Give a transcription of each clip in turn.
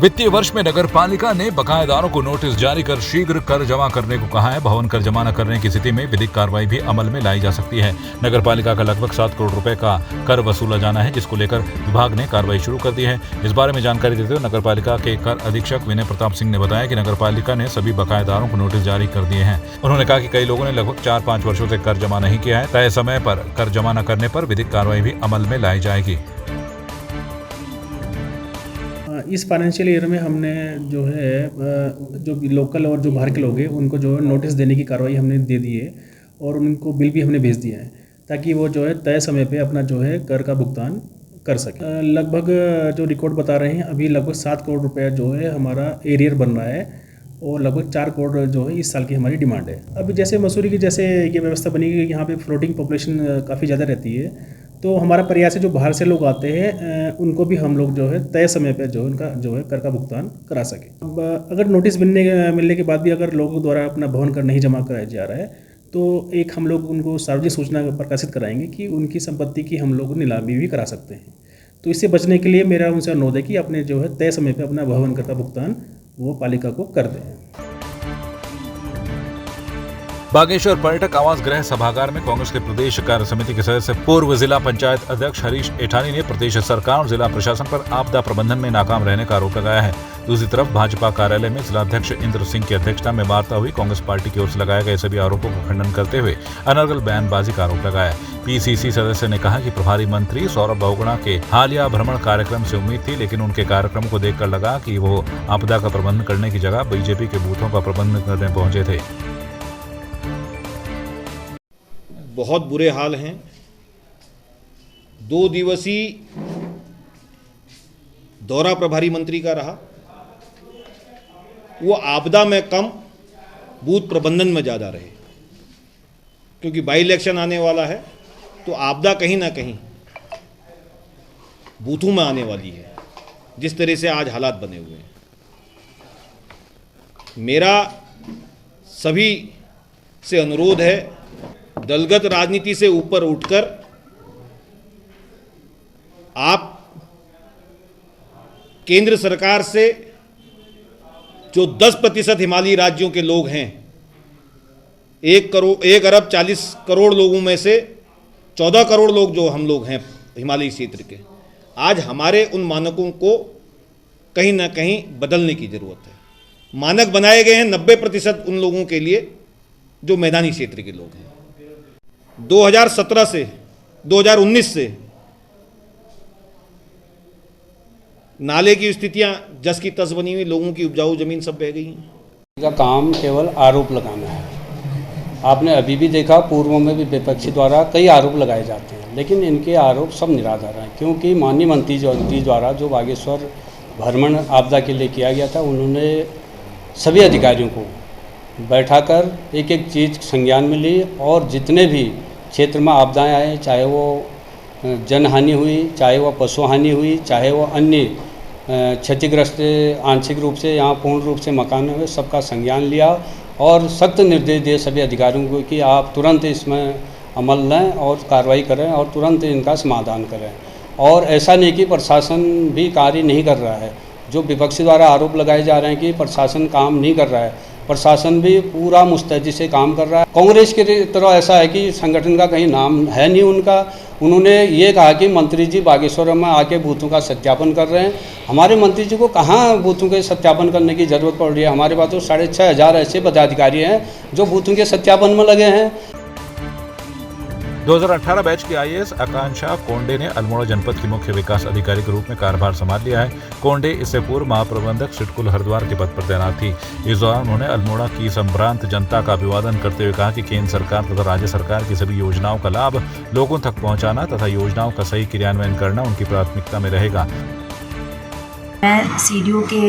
वित्तीय वर्ष में नगर पालिका ने बकायेदारों को नोटिस जारी कर शीघ्र कर जमा करने को कहा है। भवन कर जमा न करने की स्थिति में विधिक कार्रवाई भी अमल में लाई जा सकती है। नगर पालिका का लगभग 7 करोड़ रुपए का कर वसूला जाना है, जिसको लेकर विभाग ने कार्रवाई शुरू कर दी है। इस बारे में जानकारी देते हुए नगर पालिका के कर अधीक्षक विनय प्रताप सिंह ने बताया कि नगर पालिका ने सभी बकायेदारों को नोटिस जारी कर दिए हैं। उन्होंने कहा कि कई लोगों ने लगभग 4-5 वर्षों से कर जमा नहीं किया है। तय समय पर कर जमा न करने पर विधिक कार्रवाई भी अमल में लाई जाएगी। इस फाइनेंशियल ईयर में हमने जो है जो लोकल और जो बाहर के लोग हैं उनको जो है नोटिस देने की कार्रवाई हमने दे दी है और उनको बिल भी हमने भेज दिया है ताकि वो जो है तय समय पे अपना जो है कर का भुगतान कर सके। लगभग जो रिकॉर्ड बता रहे हैं अभी लगभग 7 करोड़ रुपया जो है हमारा एरियर बन रहा है और लगभग 4 करोड़ जो है इस साल की हमारी डिमांड है। अभी जैसे मसूरी की जैसे ये व्यवस्था बनी है, यहाँ पे फ्लोटिंग पॉपुलेशन काफ़ी ज़्यादा रहती है, तो हमारा प्रयास है जो बाहर से लोग आते हैं उनको भी हम लोग जो है तय समय पर जो उनका जो है कर का भुगतान करा सके। अब अगर नोटिस मिलने के बाद भी अगर लोगों द्वारा अपना भवन कर नहीं जमा कराया जा रहा है तो एक हम लोग उनको सार्वजनिक सूचना प्रकाशित कराएंगे कि उनकी संपत्ति की हम लोग नीलामी भी करा सकते हैं। तो इससे बचने के लिए मेरा उनसे अनुरोध है कि अपने जो है तय समय पर अपना भवन कर का भुगतान वो पालिका को कर दें। बागेश्वर पर्यटक आवास गृह सभागार में कांग्रेस के प्रदेश कार्य समिति के सदस्य पूर्व जिला पंचायत अध्यक्ष हरीश एठानी ने प्रदेश सरकार और जिला प्रशासन पर आपदा प्रबंधन में नाकाम रहने का आरोप लगाया है। दूसरी तरफ भाजपा कार्यालय में जिलाध्यक्ष इंद्र सिंह की अध्यक्षता में वार्ता हुई। कांग्रेस पार्टी की ओर से लगाए गए सभी आरोपों को खंडन करते हुए अनर्गल बयानबाजी का आरोप लगाया। पीसीसी सदस्य ने कहा कि प्रभारी मंत्री सौरभ बहुगुणा के हालिया भ्रमण कार्यक्रम से उम्मीद थी, लेकिन उनके कार्यक्रम को देखकर लगा कि वो आपदा का प्रबंधन करने की जगह बीजेपी के बूथों का प्रबंधन करने पहुंचे थे। बहुत बुरे हाल हैं। 2 दिवसीय दौरा प्रभारी मंत्री का रहा, वो आपदा में कम बूथ प्रबंधन में ज़्यादा रहे, क्योंकि बाई इलेक्शन आने वाला है तो आपदा कहीं ना कहीं बूथों में आने वाली है, जिस तरह से आज हालात बने हुए हैं। मेरा सभी से अनुरोध है, दलगत राजनीति से ऊपर उठकर आप केंद्र सरकार से जो 10% हिमालयी राज्यों के लोग हैं, 1 अरब 40 करोड़ लोगों में से 14 करोड़ लोग जो हम लोग हैं हिमालयी क्षेत्र के, आज हमारे उन मानकों को कहीं ना कहीं बदलने की ज़रूरत है। मानक बनाए गए हैं 90% उन लोगों के लिए जो मैदानी क्षेत्र के लोग हैं। 2017 से 2019 से नाले की स्थितियां जस की तस बनी हुई, लोगों की उपजाऊ जमीन सब बह गई हैं। का काम केवल आरोप लगाना है। आपने अभी भी देखा, पूर्व में भी विपक्षी द्वारा कई आरोप लगाए जाते हैं, लेकिन इनके आरोप सब निराधार हैं, क्योंकि माननीय मंत्री जी द्वारा जो बागेश्वर भ्रमण आपदा के लिए किया गया था, उन्होंने सभी अधिकारियों को बैठाकर एक एक चीज़ संज्ञान में ली और जितने भी क्षेत्र में आपदाएं आए, चाहे वो जनहानि हुई, चाहे वह पशु हानि हुई, चाहे वो अन्य क्षतिग्रस्त आंशिक रूप से यहाँ पूर्ण रूप से मकान हुए, सबका संज्ञान लिया और सख्त निर्देश दिए सभी अधिकारियों को कि आप तुरंत इसमें अमल लें और कार्रवाई करें और तुरंत इनका समाधान करें। और ऐसा नहीं कि प्रशासन भी कार्य नहीं कर रहा है। जो विपक्षी द्वारा आरोप लगाए जा रहे हैं कि प्रशासन काम नहीं कर रहा है, प्रशासन भी पूरा मुस्तैदी से काम कर रहा है। कांग्रेस की तरह ऐसा है कि संगठन का कहीं नाम है नहीं उनका। उन्होंने ये कहा कि मंत्री जी बागेश्वर में आके बूथों का सत्यापन कर रहे हैं। हमारे मंत्री जी को कहाँ बूथों के सत्यापन करने की ज़रूरत पड़ रही है। हमारे पास तो 6,500 ऐसे पदाधिकारी हैं जो बूथों के सत्यापन में लगे हैं। 2018 बैच की आईएएस आकांक्षा कोंडे ने अल्मोड़ा जनपद की मुख्य विकास अधिकारी के रूप में कार्यभार संभाल लिया है। कोंडे इससे पूर्व महाप्रबंधक सिडकुल हरिद्वार के पद पर तैनात थी। इस दौरान उन्होंने अल्मोड़ा की संभ्रांत जनता का अभिवादन करते हुए कहा कि केंद्र सरकार तथा राज्य सरकार की सभी योजनाओं का लाभ लोगों तक पहुंचाना तथा योजनाओं का सही क्रियान्वयन करना उनकी प्राथमिकता में रहेगा। मैं सीडीओ के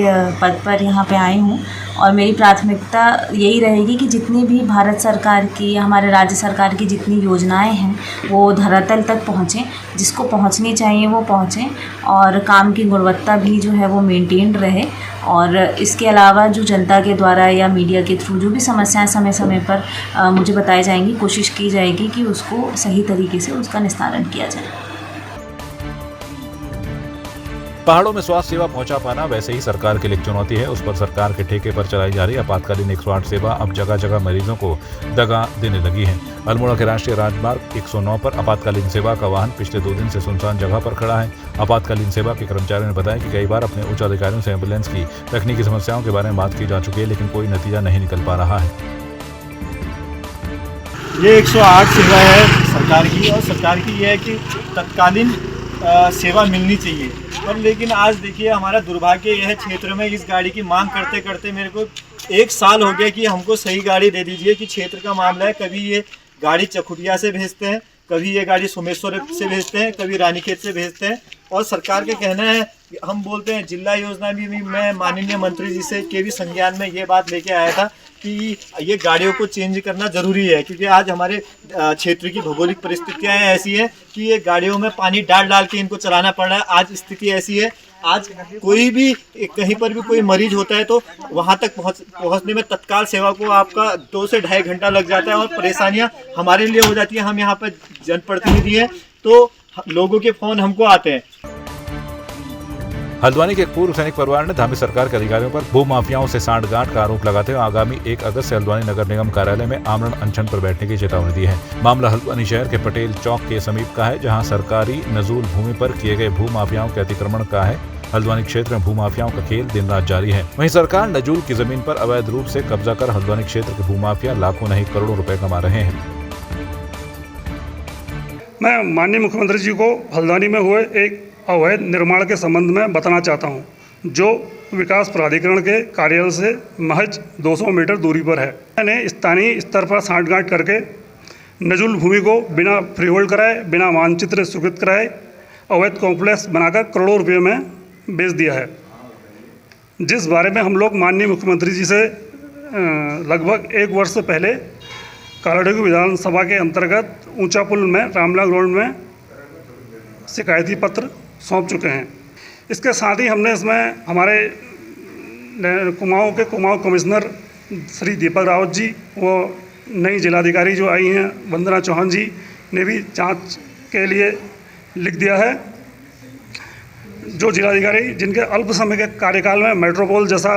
पद पर यहाँ पे आई हूँ और मेरी प्राथमिकता यही रहेगी कि जितनी भी भारत सरकार की, हमारे राज्य सरकार की जितनी योजनाएं हैं वो धरातल तक पहुँचें, जिसको पहुँचनी चाहिए वो पहुँचें और काम की गुणवत्ता भी जो है वो मेंटेन रहे। और इसके अलावा जो जनता के द्वारा या मीडिया के थ्रू जो भी समस्याएं समय समय पर मुझे बताई जाएंगी, कोशिश की जाएगी कि उसको सही तरीके से उसका निस्तारण किया जाए। पहाड़ों में स्वास्थ्य सेवा पहुंचा पाना वैसे ही सरकार के लिए एक चुनौती है। उस पर सरकार के ठेके पर चलाई जा रही आपातकालीन 108 सेवा अब जगह जगह मरीजों को दगा देने लगी है। अल्मोड़ा के राष्ट्रीय राजमार्ग 109 पर आपातकालीन सेवा का वाहन पिछले 2 दिन से सुनसान जगह पर खड़ा है। आपातकालीन सेवा के कर्मचारियों ने बताया कि कई बार अपने उच्च अधिकारियों से एम्बुलेंस की तकनीकी समस्याओं के बारे में बात की जा चुकी है, लेकिन कोई नतीजा नहीं निकल पा रहा है। ये 108 सेवा है सरकार की, और सरकार की ये है कि तत्कालीन सेवा मिलनी चाहिए। और लेकिन आज देखिए हमारा दुर्भाग्य यह है, क्षेत्र में इस गाड़ी की मांग करते करते मेरे को 1 साल हो गया कि हमको सही गाड़ी दे दीजिए। कि क्षेत्र का मामला है, कभी ये गाड़ी चकुटिया से भेजते हैं, कभी ये गाड़ी सोमेश्वर से भेजते हैं, कभी रानीखेत से भेजते हैं। और सरकार का कहना है, हम बोलते हैं जिला योजना भी मैं माननीय मंत्री जी से के भी संज्ञान में ये बात लेके आया था कि ये गाड़ियों को चेंज करना ज़रूरी है, क्योंकि आज हमारे क्षेत्र की भौगोलिक परिस्थितियाँ ऐसी है कि ये गाड़ियों में पानी डाल डाल के इनको चलाना पड़ रहा है। आज स्थिति ऐसी है, आज कोई भी कहीं पर भी कोई मरीज होता है तो वहाँ तक पहुँचने में तत्काल सेवा को आपका 2 से ढाई घंटा लग जाता है, और परेशानियाँ हमारे लिए हो जाती है। हम यहाँ पर जनप्रतिनिधि हैं तो लोगों के फ़ोन हमको आते हैं। हल्द्वानी के एक पूर्व सैनिक परिवार ने धामी सरकार के अधिकारियों पर भूमाफियाओं से सांठगांठ का आरोप लगाते हुए आगामी 1 अगस्त से हल्द्वानी नगर निगम कार्यालय में आमरण अनशन पर बैठने की चेतावनी दी है। मामला हल्द्वानी शहर के पटेल चौक के समीप का है, जहां सरकारी नजूल भूमि पर किए गए भूमाफियाओं के अतिक्रमण का है। हल्द्वानी क्षेत्र में भूमाफियाओं का खेल दिन रात जारी है। वहीं सरकार नजूल की जमीन पर अवैध रूप से कब्जा कर हल्द्वानी क्षेत्र के भूमाफिया लाखों नहीं करोड़ों रुपए कमा रहे हैं। मैं माननीय मुख्यमंत्री जी को हल्द्वानी में हुए एक अवैध निर्माण के संबंध में बताना चाहता हूं, जो विकास प्राधिकरण के कार्यालय से महज 200 मीटर दूरी पर है। मैंने स्थानीय स्तर पर सांठगांठ करके नजूल भूमि को बिना फ्रीहोल्ड कराए, बिना मानचित्र स्वीकृत कराए अवैध कॉम्प्लेक्स बनाकर करोड़ों रुपये में बेच दिया है, जिस बारे में हम लोग माननीय मुख्यमंत्री जी से लगभग 1 वर्ष पहले कालाढाकी विधानसभा के अंतर्गत ऊंचा पुल में रामला ग्राउंड में शिकायती पत्र सौंप चुके हैं। इसके साथ ही हमने इसमें हमारे कुमाऊं कमिश्नर श्री दीपक रावत जी, वो नई जिलाधिकारी जो आई हैं वंदना चौहान जी ने भी जांच के लिए लिख दिया है। जो जिलाधिकारी जिनके अल्प समय के कार्यकाल में मेट्रोपोल जैसा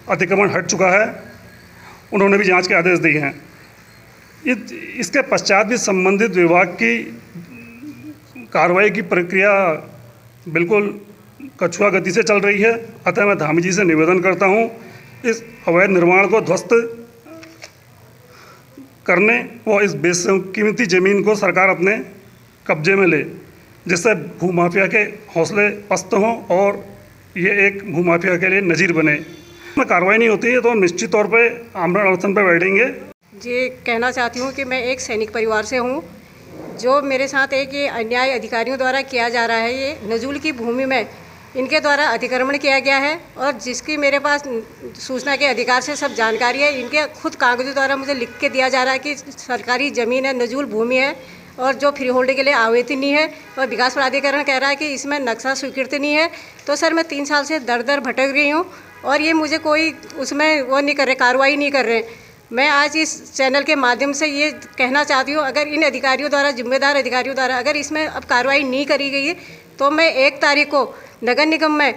अतिक्रमण हट चुका है, उन्होंने भी जांच के आदेश दिए हैं। इसके पश्चात भी संबंधित विभाग की कार्रवाई की प्रक्रिया बिल्कुल कछुआ गति से चल रही है। अतः मैं धामी जी से निवेदन करता हूं, इस अवैध निर्माण को ध्वस्त करने व इस बेशकीमती ज़मीन को सरकार अपने कब्जे में ले, जिससे भूमाफिया के हौसले पस्त हों और ये एक भूमाफिया के लिए नज़ीर बने। कार्रवाई नहीं होती है तो निश्चित तौर पे आमरण अनशन पर बैठेंगे। ये कहना चाहती हूँ कि मैं एक सैनिक परिवार से हूँ। जो मेरे साथ एक ये अन्याय अधिकारियों द्वारा किया जा रहा है, ये नजूल की भूमि में इनके द्वारा अतिक्रमण किया गया है, और जिसकी मेरे पास सूचना के अधिकार से सब जानकारी है। इनके खुद कागजों द्वारा मुझे लिख के दिया जा रहा है कि सरकारी ज़मीन है, नजूल भूमि है, और जो फ्री होल्ड के लिए आवेदन नहीं है, और विकास प्राधिकरण कह रहा है कि इसमें नक्शा स्वीकृत नहीं है। तो सर मैं 3 साल से दर दर भटक रही हूँ, और ये मुझे कोई उसमें वो नहीं कर रहे, कार्रवाई नहीं कर रहे। मैं आज इस चैनल के माध्यम से ये कहना चाहती हूँ, अगर इन अधिकारियों द्वारा, जिम्मेदार अधिकारियों द्वारा अगर इसमें अब कार्रवाई नहीं करी गई है, तो मैं 1 तारीख को नगर निगम में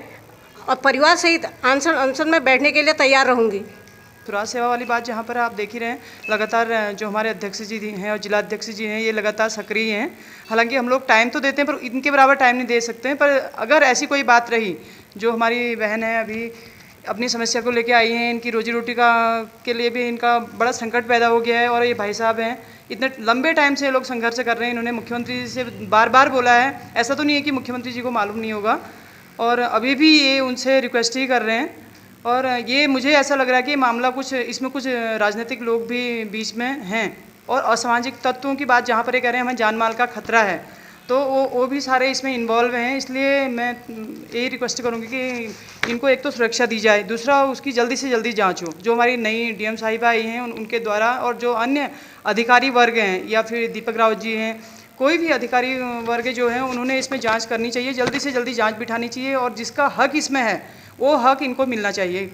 और परिवार सहित अनशन में बैठने के लिए तैयार रहूँगी। तो राज सेवा वाली बात जहाँ पर आप देख ही रहे हैं, लगातार जो हमारे अध्यक्ष जी हैं और जिलाध्यक्ष जी हैं, ये लगातार सक्रिय हैं। हालांकि हम लोग टाइम तो देते हैं, पर इनके बराबर टाइम नहीं दे सकते हैं। पर अगर ऐसी कोई बात रही, जो हमारी बहन है अभी अपनी समस्या को लेके आई हैं, इनकी रोजी रोटी के लिए भी इनका बड़ा संकट पैदा हो गया है, और ये भाई साहब हैं, इतने लंबे टाइम से ये लोग संघर्ष कर रहे हैं। इन्होंने मुख्यमंत्री जी से बार बार बोला है, ऐसा तो नहीं है कि मुख्यमंत्री जी को मालूम नहीं होगा, और अभी भी ये उनसे रिक्वेस्ट ही कर रहे हैं। और ये मुझे ऐसा लग रहा है कि मामला कुछ इसमें कुछ राजनीतिक लोग भी बीच में हैं, और असामाजिक तत्वों की बात जहाँ पर ये कह रहे हैं हमें जान माल का खतरा है, तो वो भी सारे इसमें इन्वॉल्व हैं। इसलिए मैं यही रिक्वेस्ट करूँगी कि इनको एक तो सुरक्षा दी जाए, दूसरा उसकी जल्दी से जल्दी जांच हो। जो हमारी नई डीएम साहिबा आई हैं उनके द्वारा, और जो अन्य अधिकारी वर्ग हैं या फिर दीपक रावत जी हैं, कोई भी अधिकारी वर्ग जो हैं, उन्होंने इसमें जांच करनी चाहिए, जल्दी से जल्दी जांच बिठानी चाहिए, और जिसका हक इसमें है वो हक इनको मिलना चाहिए।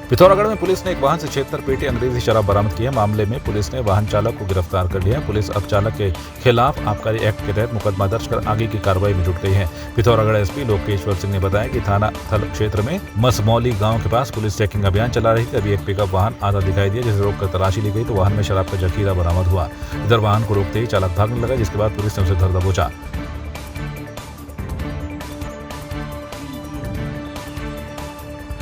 पिथौरागढ़ में पुलिस ने एक वाहन से 76 पेटी अंग्रेजी शराब बरामद की है। मामले में पुलिस ने वाहन चालक को गिरफ्तार कर लिया है। पुलिस अब चालक के खिलाफ आबकारी एक्ट के तहत मुकदमा दर्ज कर आगे की कार्रवाई में जुट गई है। पिथौरागढ़ एसपी लोकेश्वर सिंह ने बताया कि थाना थल क्षेत्र में मसमौली गांव के पास पुलिस चेकिंग अभियान चला रही थी। अभी एक पिकअप वाहन आधा दिखाई दिया, जिसे रोककर तलाशी ली गई तो वाहन में शराब का जखीरा बरामद हुआ। इधर वाहन को रोकते ही चालक भागने लगा, जिसके बाद पुलिस ने उसे धर दबोचा।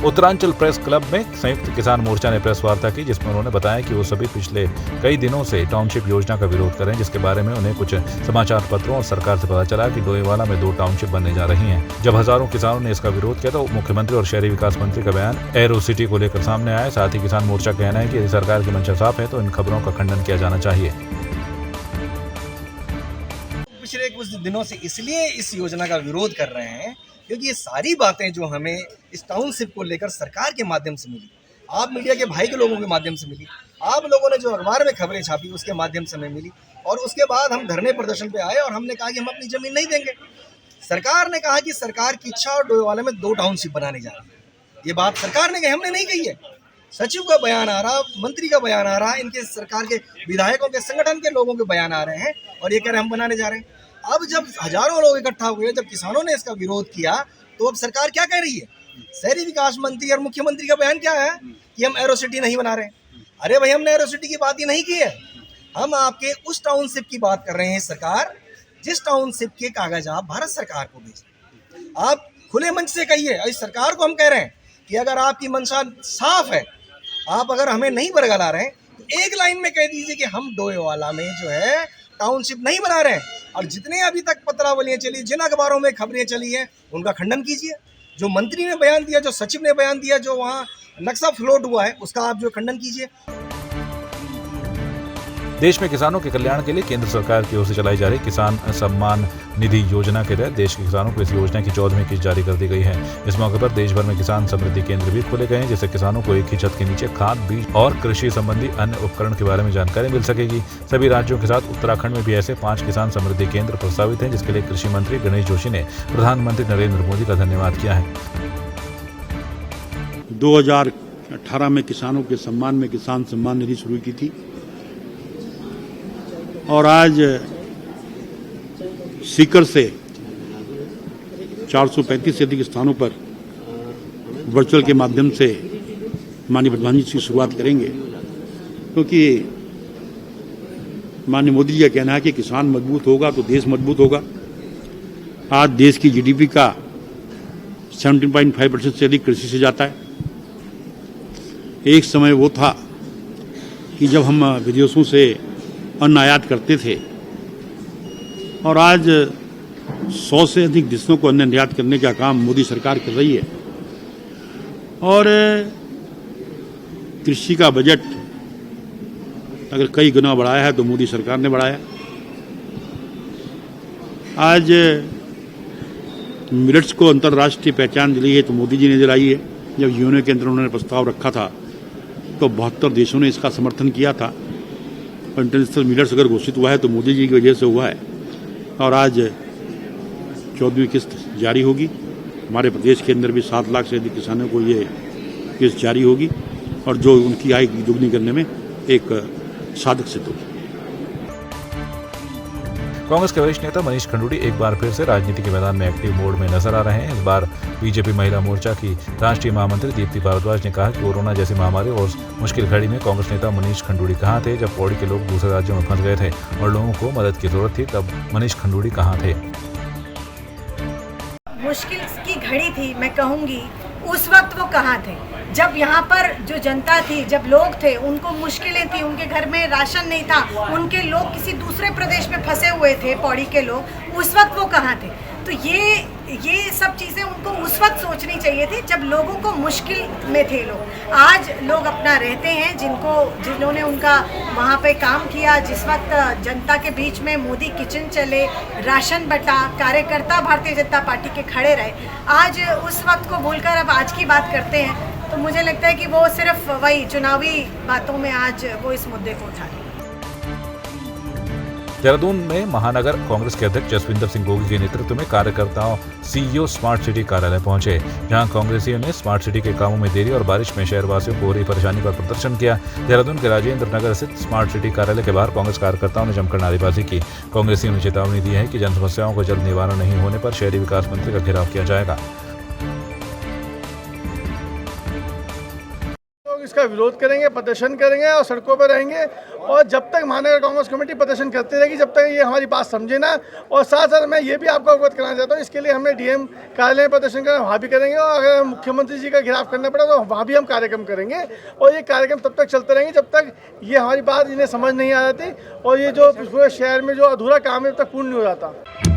उत्तरांचल प्रेस क्लब में संयुक्त किसान मोर्चा ने प्रेस वार्ता की, जिसमें उन्होंने बताया कि वो सभी पिछले कई दिनों से टाउनशिप योजना का विरोध कर रहे हैं, जिसके बारे में उन्हें कुछ समाचार पत्रों और सरकार से पता चला कि डोईवाला में 2 टाउनशिप बनने जा रही हैं। जब हजारों किसानों ने इसका विरोध किया तो मुख्यमंत्री और शहरी विकास मंत्री का बयान एरो सिटी को लेकर सामने आया। साथ ही किसान मोर्चा का कहना है कि यदि सरकार की मंशा साफ है तो इन खबरों का खंडन किया जाना चाहिए। पिछले कुछ दिनों से इसलिए इस योजना का विरोध कर रहे हैं क्योंकि ये सारी बातें जो हमें इस टाउनशिप को लेकर सरकार के माध्यम से मिली, आप मीडिया के भाई के लोगों के माध्यम से मिली, आप लोगों ने जो अखबार में खबरें छापी उसके माध्यम से हमें मिली, और उसके बाद हम धरने प्रदर्शन पे आए और हमने कहा कि हम अपनी ज़मीन नहीं देंगे। सरकार ने कहा कि सरकार की इच्छा और डोईवाला में 2 टाउनशिप बनाने जा रही है। ये बात सरकार ने कही, हमने नहीं कही है। सचिव का बयान आ रहा, मंत्री का बयान आ रहा, इनके सरकार के विधायकों के संगठन के लोगों के बयान आ रहे हैं और ये कह रहे हैं हम बनाने जा रहे हैं। अब जब हजारों लोग इकट्ठा हुए, जब किसानों ने इसका विरोध किया, तो अब सरकार क्या कह रही है? शहरी विकास मंत्री और मुख्यमंत्री का बयान क्या है कि हम एरो सिटी नहीं बना रहे हैं। अरे भाई, हमने एरो सिटी की बात ही नहीं की है। हम आपके उस टाउनशिप की बात कर रहे हैं सरकार, जिस टाउनशिप के कागज आप भारत सरकार को भेजें। आप खुले मंच से कहिए, इस सरकार को हम कह रहे हैं कि अगर आपकी मंशा साफ है, आप अगर हमें नहीं बरगला रहे हैं, तो एक लाइन में कह दीजिए कि हम डोईवाला में जो है टाउनशिप नहीं बना रहे हैं। और जितने अभी तक पत्रावलियाँ चली, जिन अखबारों में खबरें चली हैं, उनका खंडन कीजिए। जो मंत्री ने बयान दिया, जो सचिव ने बयान दिया, जो वहाँ नक्शा फ्लोट हुआ है, उसका आप जो खंडन कीजिए। देश में किसानों के कल्याण के लिए केंद्र सरकार की ओर से चलाई जा रही किसान सम्मान निधि योजना के तहत देश के किसानों को इस योजना की 14वीं किस्त जारी कर दी गई है। इस मौके पर देश भर में किसान समृद्धि केंद्र भी खोले गए हैं, जिससे किसानों को एक ही छत के नीचे खाद, बीज और कृषि संबंधी अन्य उपकरण के बारे में जानकारी मिल सकेगी। सभी राज्यों के साथ उत्तराखंड में भी ऐसे 5 किसान समृद्धि केंद्र प्रस्तावित हैं, जिसके लिए कृषि मंत्री गणेश जोशी ने प्रधानमंत्री नरेंद्र मोदी का धन्यवाद किया है। 2018 में किसानों के सम्मान में किसान सम्मान निधि शुरू की थी और आज सीकर से 435 से अधिक स्थानों पर वर्चुअल के माध्यम से माननीय प्रधानमंत्री जी की शुरुआत करेंगे, क्योंकि माननीय मोदी जी का कहना है कि किसान मजबूत होगा तो देश मजबूत होगा। आज देश की जीडीपी का 17.5% से अधिक कृषि से जाता है। एक समय वो था कि जब हम विदेशों से अन्न आयात करते थे और आज 100 से अधिक देशों को अन्न निर्यात करने का काम मोदी सरकार कर रही है। और कृषि का बजट अगर कई गुना बढ़ाया है तो मोदी सरकार ने बढ़ाया। आज मिलेट्स को अंतर्राष्ट्रीय पहचान दिलाई है तो मोदी जी ने दिलाई है। जब यूएनओ के अंदर उन्होंने प्रस्ताव रखा था तो 72 देशों ने इसका समर्थन किया था। इंटरनेशनल मिलेट्स अगर घोषित हुआ है तो मोदी जी की वजह से हुआ है। और आज 14वीं किस्त जारी होगी। हमारे प्रदेश के अंदर भी 7 लाख से अधिक किसानों को ये किस्त जारी होगी और जो उनकी आय दुगनी करने में एक साधक सिद्ध होगी। कांग्रेस के वरिष्ठ नेता मनीष खंडूड़ी एक बार फिर से राजनीति के मैदान में एक्टिव मोड में नजर आ रहे हैं। इस बार बीजेपी महिला मोर्चा की राष्ट्रीय महामंत्री दीप्ति भारद्वाज ने कहा कि कोरोना जैसी महामारी और मुश्किल घड़ी में कांग्रेस नेता मनीष खंडूड़ी कहां थे जब पौड़ी के लोग दूसरे राज्यों में फंस गए थे और लोगों को मदद की जरूरत थी, तब मनीष खंडूड़ी कहां थे। मुश्किल की घड़ी थी, मैं कहूँगी उस वक्त वो कहाँ थे जब यहाँ पर जो जनता थी, जब लोग थे, उनको मुश्किलें थी, उनके घर में राशन नहीं था, उनके लोग किसी दूसरे प्रदेश में फंसे हुए थे, पौड़ी के लोग, उस वक्त वो कहाँ थे। तो ये सब चीज़ें उनको उस वक्त सोचनी चाहिए थी जब लोगों को मुश्किल में थे लोग। आज लोग अपना रहते हैं, जिन्होंने उनका वहाँ पे काम किया, जिस वक्त जनता के बीच में मोदी किचन चले, राशन बटा, कार्यकर्ता भारतीय जनता पार्टी के खड़े रहे, आज उस वक्त को भूलकर अब आज की बात करते हैं। तो मुझे लगता है कि वो सिर्फ वही चुनावी बातों में आज वो इस मुद्दे को उठा रहे हैं। देहरादून में महानगर कांग्रेस के अध्यक्ष जसविंदर सिंह गोगी के नेतृत्व में कार्यकर्ताओं सीईओ स्मार्ट सिटी कार्यालय पहुंचे, जहां कांग्रेसियों ने स्मार्ट सिटी के कामों में देरी और बारिश में शहरवासियों को हो रही परेशानी पर प्रदर्शन किया। देहरादून के राजेंद्र नगर स्थित स्मार्ट सिटी कार्यालय के बाहर कांग्रेस कार्यकर्ताओं ने जमकर नारेबाजी की। कांग्रेसियों ने चेतावनी दी है कि जन समस्याओं को जल्द निवारण नहीं होने पर शहरी विकास मंत्री का घेराव किया जाएगा। इसका विरोध करेंगे, प्रदर्शन करेंगे और सड़कों पर रहेंगे, और जब तक महानगर कांग्रेस कमेटी प्रदर्शन करती रहेगी, जब तक ये हमारी बात समझे ना। और साथ साथ मैं ये भी आपको अवगत कराना चाहता हूँ, इसके लिए हमने डीएम कार्यालय में प्रदर्शन करना, वहाँ भी करेंगे, और अगर मुख्यमंत्री जी का घेराव करना पड़ा तो वहाँ भी हम कार्यक्रम करेंगे। और ये कार्यक्रम तब तक चलते रहेंगे जब तक ये हमारी बात इन्हें समझ नहीं आ जाती और ये जो पूरे शहर में जो अधूरा काम है तब तक पूर्ण नहीं हो जाता।